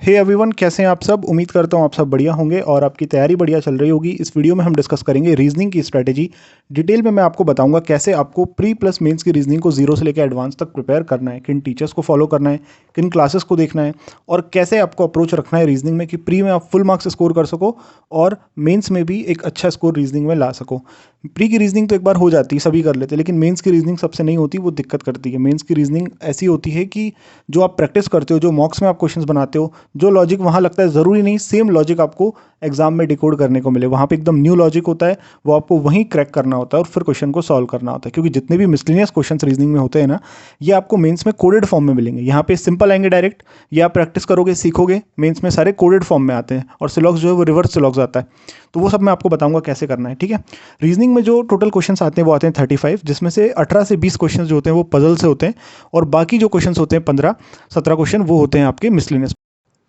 Hey everyone, कैसे हैं आप सब। उम्मीद करता हूँ आप सब बढ़िया होंगे और आपकी तैयारी बढ़िया चल रही होगी। इस वीडियो में हम डिस्कस करेंगे रीजनिंग की स्ट्रैटेजी। डिटेल में मैं आपको बताऊंगा कैसे आपको प्री प्लस मेंस की रीजनिंग को जीरो से लेकर एडवांस तक प्रिपेयर करना है, किन टीचर्स को फॉलो करना है, किन क्लासेस को देखना है और कैसे आपको अप्रोच रखना है रीजनिंग में कि प्री में आप फुल मार्क्स स्कोर कर सको और मेंस में भी एक अच्छा स्कोर रीजनिंग में ला सको। प्री की रीजनिंग तो एक बार हो जाती है, सभी कर लेते हैं, लेकिन मेंस की रीजनिंग सबसे नहीं होती, वो दिक्कत करती है। मेंस की रीजनिंग ऐसी होती है कि जो आप प्रैक्टिस करते हो, जो मॉक्स में आप क्वेश्चंस बनाते हो, जो लॉजिक वहाँ लगता है ज़रूरी नहीं सेम लॉजिक आपको एग्जाम में डिकोड करने को मिले। वहाँ पे एकदम न्यू लॉजिक होता है, वो आपको वहीं क्रैक करना होता है और फिर क्वेश्चन को सॉल्व करना होता है। क्योंकि जितने भी मिसलिनियस क्वेश्चंस रीजनिंग में होते हैं ना, ये आपको मेंस में कोडेड फॉर्म में मिलेंगे। यहाँ पे सिंपल आएंगे डायरेक्ट, ये आप प्रैक्टिस करोगे सीखोगे। मेंस में सारे कोडेड फॉर्म में आते हैं और सिलॉक्स जो है वो रिवर्स सिलॉक्स आता है। तो वो सब मैं आपको बताऊंगा कैसे करना है, ठीक है। रीजनिंग में जो टोटल क्वेश्चंस आते हैं वो आते हैं 35, जिसमें से 18 से 20 क्वेश्चंस जो होते हैं वो पजल से होते हैं और बाकी जो क्वेश्चंस होते हैं 15-17 क्वेश्चन वो होते हैं आपके मिसलिनियस।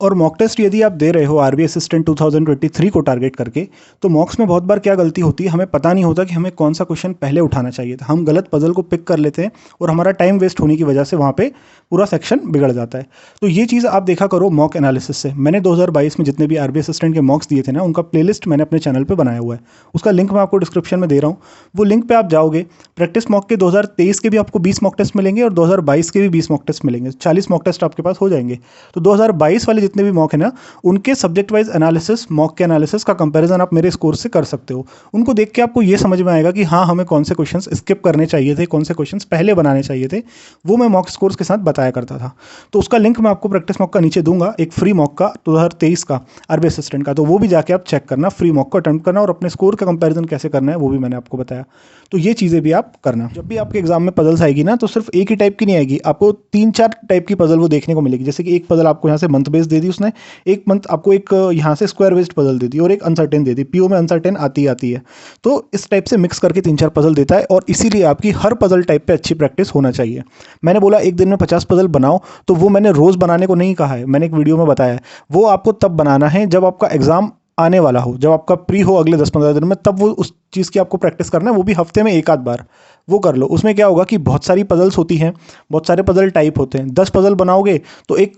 और मॉक टेस्ट यदि आप दे रहे हो आरबी असिस्टेंट 2023 को टारगेट करके, तो मॉक्स में बहुत बार क्या गलती होती है, हमें पता नहीं होता कि हमें कौन सा क्वेश्चन पहले उठाना चाहिए था। हम गलत पजल को पिक कर लेते हैं और हमारा टाइम वेस्ट होने की वजह से वहाँ पे पूरा सेक्शन बिगड़ जाता है। तो ये चीज़ आप देखा करो मॉक एनालिसिस से। मैंने 2022 में जितने भी आरबी असिस्टेंट के मॉक्स दिए थे ना, उनका प्लेलिस्ट मैंने अपने चैनल पर बनाया हुआ है। उसका लिंक मैं आपको डिस्क्रिप्शन में दे रहा हूँ। वो लिंक पर आप जाओगे, प्रैक्टिस मॉक के 2023 के भी आपको 20 मॉक टेस्ट मिलेंगे और 2022 के भी 20 मॉक टेस्ट मिलेंगे। 40 मॉक टेस्ट आपके पास हो जाएंगे। तो 2022 वाले जितने भी मॉक है ना, उनके सब्जेक्ट वाइज एनालिसिस, मॉक के एनालिसिस का कंपैरिजन आप मेरे स्कोर से कर सकते हो। उनको देख के आपको ये समझ में आएगा कि हाँ, हमें कौन से क्वेश्चंस स्किप करने चाहिए थे, कौन से क्वेश्चंस पहले बनाने चाहिए थे। वो मैं मॉक स्कोर्स के साथ बताया करता था। तो उसका लिंक मैं आपको प्रैक्टिस मॉक का नीचे दूंगा, एक फ्री मॉक का 2023 का आरबी असिस्टेंट का। तो वो भी जाके आप चेक करना, फ्री मॉक को अटेम्प्ट करना और अपने स्कोर का कंपैरिजन कैसे करना है वो भी मैंने आपको बताया। तो ये चीज़ें भी आप करना। जब भी आपके एग्जाम में पजल्स आएगी ना, तो सिर्फ एक ही टाइप की नहीं आएगी, आपको 3-4 टाइप की पजल वो देखने को मिलेगी। जैसे कि एक पजल आपको यहाँ से मंथ बेस्ड दे दी उसने, एक मंथ आपको एक यहाँ से स्क्वायर बेस्ड पजल दे दी और एक अनसर्टेन दे दी। पीओ में अनसर्टेन आती है। तो इस टाइप से मिक्स करके 3-4 पजल देता है और इसीलिए आपकी हर पजल टाइप पे अच्छी प्रैक्टिस होना चाहिए। मैंने बोला एक दिन में 50 पजल बनाओ, तो वो मैंने रोज़ बनाने को नहीं कहा है, मैंने एक वीडियो में बताया है। वो आपको तब बनाना है जब आपका एग्जाम आने वाला हो, जब आपका प्री हो अगले 10-15 दिन में, तब वो उस चीज़ की आपको प्रैक्टिस करना है, वो भी हफ्ते में एक आध बार। वो कर लो। उसमें क्या होगा कि बहुत सारी पजल्स होती हैं, बहुत सारे पजल टाइप होते हैं। 10 पजल बनाओगे तो एक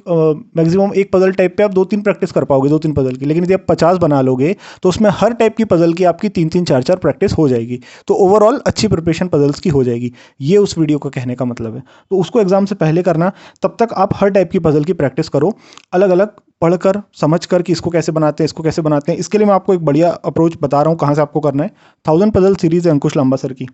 मैक्सिमम एक पजल टाइप पे आप 2-3 प्रैक्टिस कर पाओगे, 2-3 पजल की। लेकिन यदि आप 50 बना लोगे तो उसमें हर टाइप की पजल की आपकी 3-3 4-4 प्रैक्टिस हो जाएगी। तो ओवरऑल अच्छी प्रिपरेशन पजल्स की हो जाएगी। ये उस वीडियो का कहने का मतलब है। तो उसको एग्जाम से पहले करना, तब तक आप हर टाइप की पजल की प्रैक्टिस करो, अलग अलग पढ़कर समझ कर कि इसको कैसे बनाते हैं, इसको कैसे बनाते हैं। इसके लिए मैं आपको एक बढ़िया अप्रोच बता रहा हूँ कहाँ से आपको करना है। 1000 पजल सीरीज है अंकुश लांबा सर की।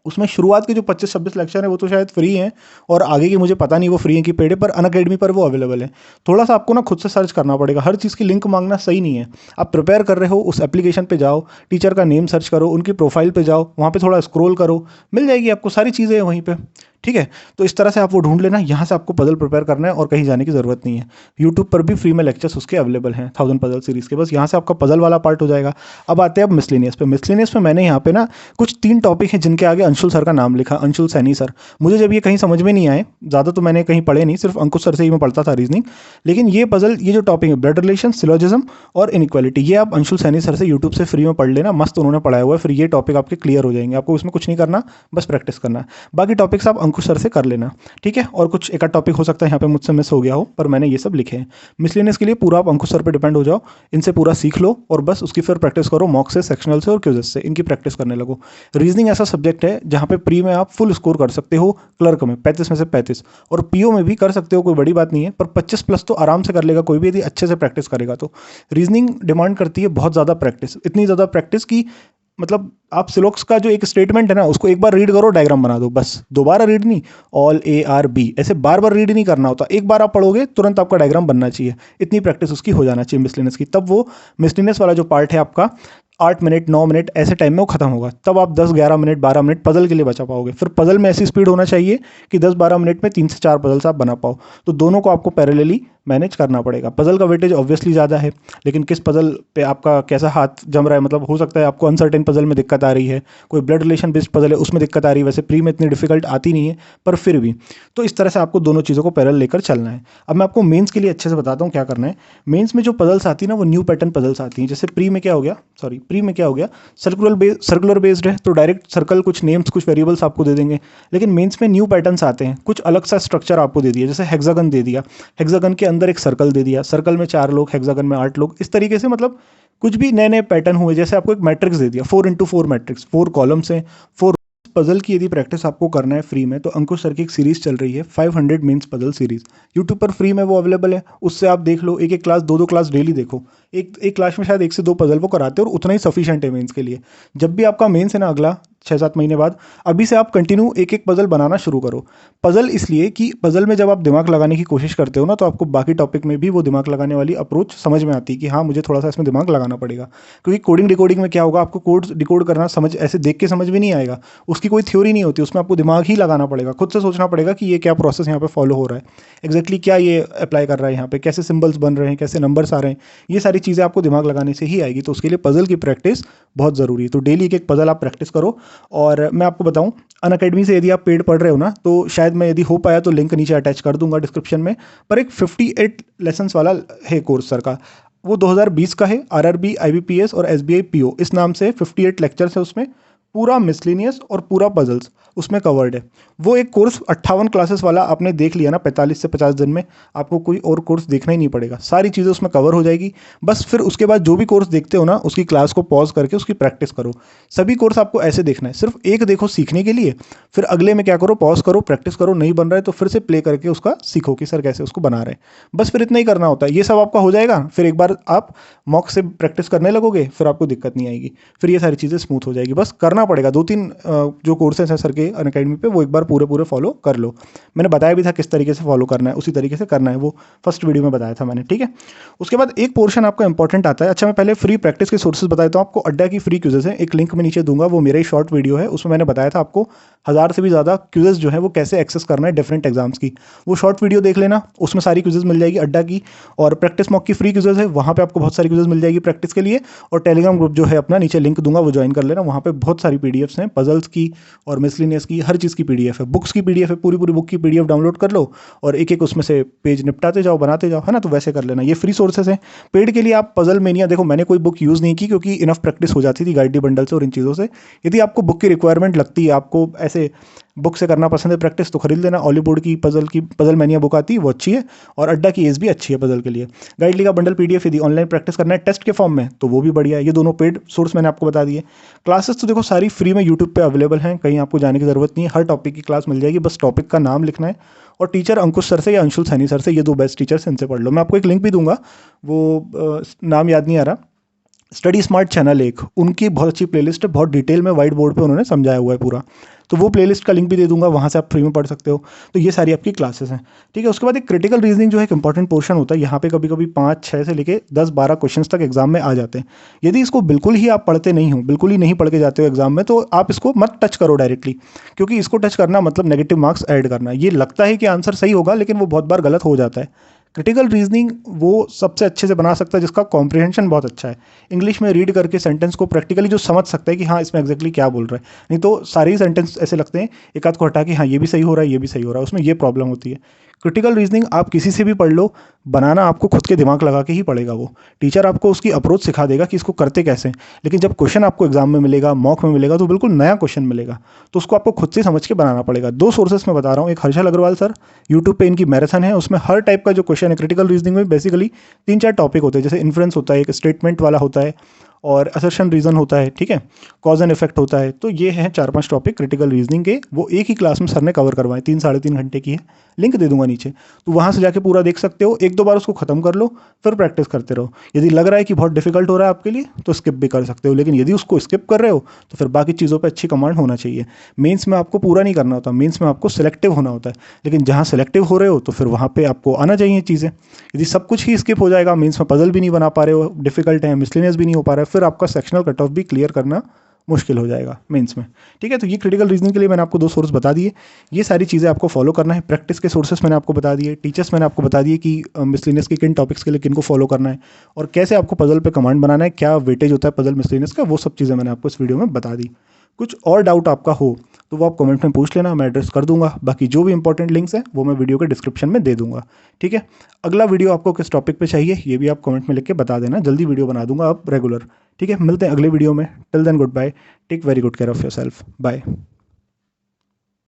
उसमें शुरुआत के जो 25-26 लेक्चर है वो तो शायद फ्री हैं और आगे की मुझे पता नहीं वो फ्री हैं कि पेड है, पर अनअकैडमी पर वो अवेलेबल है। थोड़ा सा आपको ना खुद से सर्च करना पड़ेगा, हर चीज़ की लिंक मांगना सही नहीं है। आप प्रिपेयर कर रहे हो, उस एप्लीकेशन पे जाओ, टीचर का नेम सर्च करो, उनकी प्रोफाइल पे जाओ, वहाँ पे थोड़ा स्क्रॉल करो, मिल जाएगी आपको सारी चीज़ें वहीं पे, ठीक है। तो इस तरह से आप वो ढूंढ लेना। यहाँ से आपको पजल प्रिपेयर करना है और कहीं जाने की ज़रूरत नहीं है। यूट्यूब पर भी फ्री में लेक्चर्स उसके अवेलेबल हैं 1000 पजल सीरीज़ के। बस यहाँ से आपका पजल वाला पार्ट हो जाएगा। अब आते हैं अब मिसलिनियस पे। मिसलिनियस में मैंने यहाँ पे ना कुछ 3 टॉपिक हैं जिनके आगे अंशुल सर का नाम लिखा, अंशुल सैनी सर। मुझे जब ये कहीं समझ में नहीं आए, ज़्यादा तो मैंने कहीं पढ़े नहीं, सिर्फ अंकुश सर से ही मैं पढ़ता था रीजनिंग। लेकिन ये पजल, ये जो टॉपिक है ब्लड रिलेशन, सिलोजिज्म और इनइक्वालिटी, ये आप अंशुल सैनी सर से यूट्यूब से फ्री में पढ़ लेना। मस्त उन्होंने पढ़ाया हुआ है। फिर ये टॉपिक आपके क्लियर हो जाएंगे। आपको इसमें कुछ नहीं करना, बस प्रैक्टिस करना है। बाकी टॉपिक्स आप अंकुश सर से कर लेना, ठीक है। और कुछ एक टॉपिक हो सकता है यहाँ पे मुझसे मिस हो गया हो, पर मैंने ये सब लिखे हैं। मिसलिनियस के लिए पूरा आप अंकुश सर पे डिपेंड हो जाओ, इनसे पूरा सीख लो और बस उसकी फिर प्रैक्टिस करो मॉक से, सेक्शनल से और क्विज़ेस से। इनकी प्रैक्टिस करने लगो। रीजनिंग ऐसा सब्जेक्ट है जहाँ पे प्री में आप फुल स्कोर कर सकते हो, क्लर्क में 35 में से 35, और पीओ में भी कर सकते हो, कोई बड़ी बात नहीं है। पर 25 प्लस तो आराम से कर लेगा कोई भी यदि अच्छे से प्रैक्टिस करेगा। तो रीजनिंग डिमांड करती है बहुत ज़्यादा प्रैक्टिस, इतनी ज़्यादा प्रैक्टिस की मतलब आप सिलोक्स का जो एक स्टेटमेंट है ना, उसको एक बार रीड करो, डायग्राम बना दो, बस। दोबारा रीड नहीं, ऑल ए आर बी ऐसे बार बार रीड नहीं करना होता। एक बार आप पढ़ोगे तुरंत आपका डायग्राम बनना चाहिए। इतनी प्रैक्टिस उसकी हो जाना चाहिए मिसलिनियस की। तब वो मिसलिनियस वाला जो पार्ट है आपका 8 मिनट 9 मिनट ऐसे टाइम में वो खत्म होगा। तब आप 10-11 मिनट 12 मिनट पजल के लिए बचा पाओगे। फिर पजल में ऐसी स्पीड होना चाहिए कि 10-12 मिनट में 3 से 4 पजल्स आप बना पाओ। तो दोनों को आपको पैरेलली मैनेज करना पड़ेगा। पजल का वेटेज ऑब्वियसली ज़्यादा है, लेकिन किस पजल पे आपका कैसा हाथ जम रहा है, मतलब हो सकता है आपको अनसर्टेन पजल में दिक्कत आ रही है, कोई ब्लड रिलेशन बेस्ड पजल है उसमें दिक्कत आ रही है। वैसे प्री में इतनी डिफिकल्ट आती नहीं है, पर फिर भी तो इस तरह से आपको दोनों चीज़ों को पैरेलल लेकर चलना है। अब मैं आपको मेंस के लिए अच्छे से बताता हूँ क्या करना है। मेंस में जो पजल्स आती है ना, वो न्यू पैटर्न पजल्स आती हैं। जैसे प्री में क्या हो गया, सर्कुलर बेस्ड है तो डायरेक्ट सर्कल, कुछ नेम्स, कुछ वेरिएबल्स आपको दे देंगे। लेकिन मेंस में न्यू पैटर्न्स आते हैं, कुछ अलग सा स्ट्रक्चर आपको दे दिया। जैसे हेक्सागन दे दिया, हेक्सागन के अंदर अंदर एक सर्कल दे दिया, सर्कल में 4 लोग, हेक्सागन में 8 लोग, इस तरीके से मतलब कुछ भी नए नए पैटर्न हुए। जैसे आपको एक मैट्रिक्स दे दिया, 4x4 मैट्रिक्स, 4 कॉलम्स हैं, 4 पजल की यदि प्रैक्टिस आपको करना है फ्री में, तो अंकुश सर की एक सीरीज चल रही है 500 मेंस पजल सीरीज, यूट्यूब पर फ्री में वो अवेलेबल है। उससे आप देख लो, एक एक क्लास, दो दो क्लास डेली देखो। एक क्लास में शायद 1 से 2 पजल वो कराते हैं और उतना ही सफिशिएंट है मेंस के लिए। जब भी आपका मेंस है ना अगला 6-7 महीने बाद, अभी से आप कंटिन्यू एक एक पजल बनाना शुरू करो। पजल इसलिए कि पजल में जब आप दिमाग लगाने की कोशिश करते हो ना, तो आपको बाकी टॉपिक में भी वो दिमाग लगाने वाली अप्रोच समझ में आती है कि हाँ मुझे थोड़ा सा इसमें दिमाग लगाना पड़ेगा। क्योंकि कोडिंग डिकोडिंग में क्या होगा, आपको कोड डिकोड करना समझ ऐसे देख के समझ में नहीं आएगा, उसकी कोई थ्योरी नहीं होती, उसमें आपको दिमाग ही लगाना पड़ेगा, खुद से सोचना पड़ेगा कि ये क्या प्रोसेस यहाँ पे फॉलो हो रहा है, एग्जैक्टली क्या ये अप्लाई कर रहा है यहाँ पे, कैसे सिंबल्स बन रहे हैं, कैसे नंबर्स आ रहे हैं, ये सारी चीज़ें आपको दिमाग लगाने से ही आएगी। तो उसके लिए पजल की प्रैक्टिस बहुत ज़रूरी है। तो डेली एक एक पजल आप प्रैक्टिस करो। और मैं आपको बताऊं, अनअकैडमी से यदि आप पेड पढ़ रहे हो ना, तो शायद मैं यदि हो पाया तो लिंक नीचे अटैच कर दूंगा डिस्क्रिप्शन में, पर एक 58 लेसन्स वाला है कोर्स सर का, वो 2020 का है। आरआरबी, आईबीपीएस और एसबीआई पीओ इस नाम से 58 लेक्चर्स है उसमें, पूरा मिसलिनियस और पूरा पजल्स उसमें कवर्ड है। वो एक कोर्स 58 क्लासेस वाला आपने देख लिया ना 45 से 50 दिन में, आपको कोई और कोर्स देखना ही नहीं पड़ेगा, सारी चीज़ें उसमें कवर हो जाएगी। बस फिर उसके बाद जो भी कोर्स देखते हो ना, उसकी क्लास को पॉज करके उसकी प्रैक्टिस करो। सभी कोर्स आपको ऐसे देखना है, सिर्फ एक देखो सीखने के लिए, फिर अगले में क्या करो, पॉज करो, प्रैक्टिस करो, नहीं बन रहा है तो फिर से प्ले करके उसका सीखो कि सर कैसे उसको बना रहे हैं। बस फिर इतना ही करना होता है, ये सब आपका हो जाएगा। फिर एक बार आप मॉक से प्रैक्टिस करने लगोगे, फिर आपको दिक्कत नहीं आएगी, फिर ये सारी चीज़ें स्मूथ हो जाएगी। बस करना पड़ेगा, 2-3 जो कोर्सेज हैं सर के अनअकैडमी पे, वो एक बार पूरे फॉलो कर लो। मैंने बताया भी था किस तरीके से फॉलो करना है, उसी तरीके से करना है, वो फर्स्ट वीडियो में बताया था मैंने, ठीक है। उसके बाद एक पोर्शन आपका इंपॉर्टेंट आता है। अच्छा, मैं पहले फ्री प्रैक्टिस के सोर्सेज बताया था आपको। अड्डा की फ्री क्विजेस हैं, एक लिंक मैं नीचे दूंगा, वो मेरा ही शॉर्ट वीडियो है, उसमें मैंने बताया था आपको 1000 से भी ज़्यादा क्विजेस जो है वो कैसे एक्सेस करना है डिफरेंट एग्जाम्स की। वो शॉर्ट वीडियो देख लेना, उसमें सारी क्विजेस मिल जाएगी अड्डा की। और प्रैक्टिस मॉक की फ्री क्विजेस है, वहाँ पे आपको बहुत सारी क्विजेस मिल जाएगी प्रैक्टिस के लिए। और टेलीग्राम ग्रुप जो है अपना, नीचे लिंक दूंगा, वो ज्वाइन कर लेना, वहाँ पे बहुत सारी पीडीएफ्स हैं, पजल्स की और मिसलिनियस की, हर चीज़ की पीडीएफ है, बुक्स की पीडीएफ है, पूरी बुक की पीडीएफ डाउनलोड कर लो और एक एक उसमें से पेज निपटाते जाओ, बनाते जाओ, है ना। तो वैसे कर लेना, ये फ्री सोर्सेस हैं। पेड के लिए आप पजल मेनिया देखो, मैंने कोई बुक यूज़ नहीं की क्योंकि इनफ प्रैक्टिस हो जाती थी गाइडी बंडल से और इन चीज़ों से। यदि आपको बुक की रिक्वायरमेंट लगती है, आपको ऐसे बुक से करना पसंद है प्रैक्टिस, तो खरीद लेना। ऑलीवुड की पजल मैनिया बुक आती है, वो अच्छी है, और अड्डा की एज भी अच्छी है पजल के लिए। गाइडली का बंडल पीडीएफ यदि ऑनलाइन प्रैक्टिस करना है टेस्ट के फॉर्म में, तो वो भी बढ़िया है। ये दोनों पेड सोर्स मैंने आपको बता दिए। क्लासेस तो देखो सारी फ्री में यूट्यूब पे अवेलेबल हैं, कहीं आपको जाने की ज़रूरत नहीं है, हर टॉपिक की क्लास मिल जाएगी, बस टॉपिक का नाम लिखना है। और टीचर अंकुश सर से या अंशुल सैनी सर से, ये 2 बेस्ट टीचर्स, इनसे पढ़ लो। मैं आपको एक लिंक भी दूंगा, वो नाम याद नहीं आ रहा, स्टडी स्मार्ट चैनल एक, उनकी बहुत अच्छी प्लेलिस्ट है, बहुत डिटेल में व्हाइट बोर्ड पे उन्होंने समझाया हुआ है पूरा, तो वो प्लेलिस्ट का लिंक भी दे दूंगा, वहाँ से आप फ्री में पढ़ सकते हो। तो ये सारी आपकी क्लासेस हैं, ठीक है। उसके बाद एक क्रिटिकल रीजनिंग जो है एक इंपॉर्टेंट पोर्शन होता है, यहाँ पे कभी कभी 5-6 से लेके 10-12 क्वेश्चन तक एग्जाम में आ जाते हैं। यदि इसको बिल्कुल ही आप पढ़ते नहीं हो, बिल्कुल ही नहीं पढ़ के जाते हो एग्जाम में, तो आप इसको मत टच करो डायरेक्टली, क्योंकि इसको टच करना मतलब नेगेटिव मार्क्स ऐड करना। ये लगता है कि आंसर सही होगा, लेकिन वो बहुत बार गलत हो जाता है। क्रिटिकल रीजनिंग वो सबसे अच्छे से बना सकता है जिसका कॉम्प्रिहेंशन बहुत अच्छा है, इंग्लिश में रीड करके सेंटेंस को प्रैक्टिकली जो समझ सकता है कि हाँ इसमें एग्जैक्टली क्या बोल रहा है। नहीं तो सारे ही सेंटेंस ऐसे लगते हैं, एक आध को हटा के हाँ ये भी सही हो रहा है, ये भी सही हो रहा है, उसमें ये प्रॉब्लम होती है। क्रिटिकल रीजनिंग आप किसी से भी पढ़ लो, बनाना आपको खुद के दिमाग लगा के ही पड़ेगा। वो टीचर आपको उसकी अप्रोच सिखा देगा कि इसको करते कैसे हैं, लेकिन जब क्वेश्चन आपको एग्जाम में मिलेगा, मॉक में मिलेगा, तो बिल्कुल नया क्वेश्चन मिलेगा, तो उसको आपको खुद से समझ के बनाना पड़ेगा। 2 सोर्सेस में बता रहा हूँ, एक हर्षल अग्रवाल सर, यूट्यूब पे इनकी मैराथन है, उसमें हर टाइप का जो क्वेश्चन है क्रिटिकल रीजनिंग में, बेसिकली 3-4 टॉपिक होते हैं, जैसे इन्फ्रेंस होता है, एक स्टेटमेंट वाला होता है, और असर्शन रीजन होता है, ठीक है, कॉज एंड इफेक्ट होता है। तो ये हैं 4-5 टॉपिक क्रिटिकल रीजनिंग के, वो एक ही क्लास में सर ने कवर करवाए, 3-3.5 घंटे की है, लिंक दे दूंगा नीचे, तो वहाँ से जाके पूरा देख सकते हो। 1-2 बार उसको खत्म कर लो, फिर प्रैक्टिस करते रहो। यदि लग रहा है कि बहुत डिफिकल्ट हो रहा है आपके लिए, तो स्किप भी कर सकते हो, लेकिन यदि उसको स्किप कर रहे हो तो फिर बाकी चीज़ों पर अच्छी कमांड होना चाहिए। मेंस में आपको पूरा नहीं करना होता, मेंस में आपको सिलेक्टिव होना होता है, लेकिन जहाँ सिलेक्टिव हो रहे हो तो फिर वहाँ पर आपको आना चाहिए चीज़ें। यदि सब कुछ ही स्किप हो जाएगा, मेंस में पजल भी नहीं बना पा रहे हो, डिफिकल्ट है, मिसलेनियस भी नहीं हो पा रहा है, फिर आपका सेक्शनल कट ऑफ भी क्लियर करना मुश्किल हो जाएगा मेंस में, ठीक है। तो ये क्रिटिकल रीजनिंग के लिए मैंने आपको 2 सोर्स बता दिए, ये सारी चीज़ें आपको फॉलो करना है। प्रैक्टिस के सोर्सेस मैंने आपको बता दिए, टीचर्स मैंने आपको बता दिए कि मिसलेनियस के किन टॉपिक्स के लिए किन को फॉलो करना है, और कैसे आपको पजल पे कमांड बनाना है, क्या वेटेज होता है पजल मिसलेनियस का, वो सब चीज़ें मैंने आपको इस वीडियो में बता दी। कुछ और डाउट आपका हो तो वो आप कमेंट में पूछ लेना, मैं एड्रेस कर दूंगा। बाकी जो भी इंपॉर्टेंट लिंक्स हैं वो मैं वीडियो के डिस्क्रिप्शन में दे दूंगा, ठीक है। अगला वीडियो आपको किस टॉपिक पे चाहिए ये भी आप कमेंट में लिख के बता देना, जल्दी वीडियो बना दूंगा अब रेगुलर, ठीक है। मिलते हैं अगले वीडियो में, till then goodbye, take very good care of yourself, bye.